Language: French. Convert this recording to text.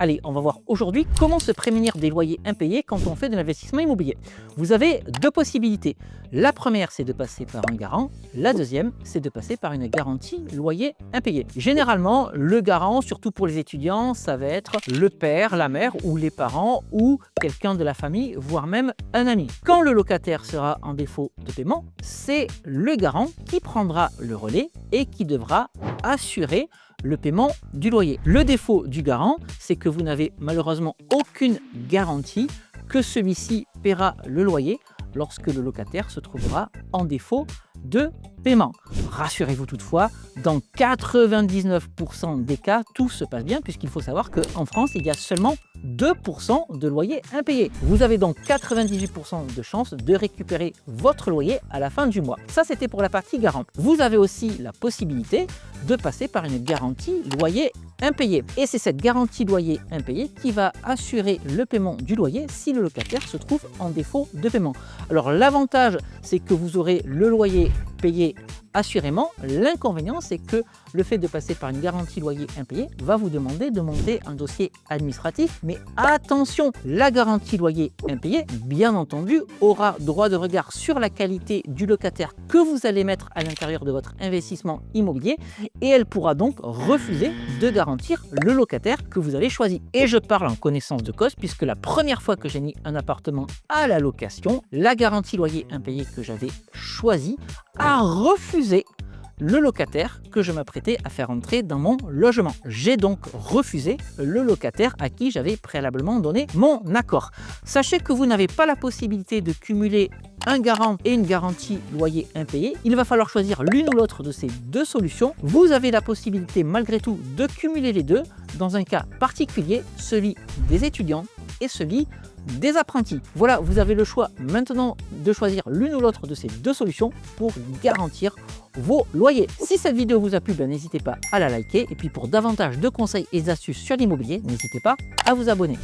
Allez, on va voir aujourd'hui comment se prémunir des loyers impayés quand on fait de l'investissement immobilier. Vous avez deux possibilités. La première, c'est de passer par un garant. La deuxième, c'est de passer par une garantie loyer impayé. Généralement, le garant, surtout pour les étudiants, ça va être le père, la mère ou les parents ou quelqu'un de la famille, voire même un ami. Quand le locataire sera en défaut de paiement, c'est le garant qui prendra le relais et qui devra assurer le paiement du loyer. Le défaut du garant, c'est que vous n'avez malheureusement aucune garantie que celui-ci paiera le loyer lorsque le locataire se trouvera en défaut de paiement. Rassurez-vous toutefois, dans 99% des cas, tout se passe bien puisqu'il faut savoir qu'en France, il y a seulement 2% de loyers impayés. Vous avez donc 98% de chances de récupérer votre loyer à la fin du mois. Ça, c'était pour la partie garante. Vous avez aussi la possibilité de passer par une garantie loyer impayé. Et c'est cette garantie loyer impayé qui va assurer le paiement du loyer si le locataire se trouve en défaut de paiement. Alors l'avantage, c'est que vous aurez le loyer payé assurément. L'inconvénient, c'est que le fait de passer par une garantie loyer impayé va vous demander de monter un dossier administratif. Mais attention, la garantie loyer impayé, bien entendu, aura droit de regard sur la qualité du locataire que vous allez mettre à l'intérieur de votre investissement immobilier et elle pourra donc refuser de garantir le locataire que vous avez choisi. Et je parle en connaissance de cause puisque la première fois que j'ai mis un appartement à la location, la garantie loyer impayé que j'avais choisie a refusé le locataire que je m'apprêtais à faire entrer dans mon logement. J'ai donc refusé le locataire à qui j'avais préalablement donné mon accord. Sachez que vous n'avez pas la possibilité de cumuler un garant et une garantie loyer impayé. Il va falloir choisir l'une ou l'autre de ces deux solutions. Vous avez la possibilité malgré tout de cumuler les deux dans un cas particulier, celui des étudiants et celui des apprentis. Voilà, vous avez le choix maintenant de choisir l'une ou l'autre de ces deux solutions pour garantir vos loyers. Si cette vidéo vous a plu, n'hésitez pas à la liker. Et puis pour davantage de conseils et d'astuces sur l'immobilier, n'hésitez pas à vous abonner.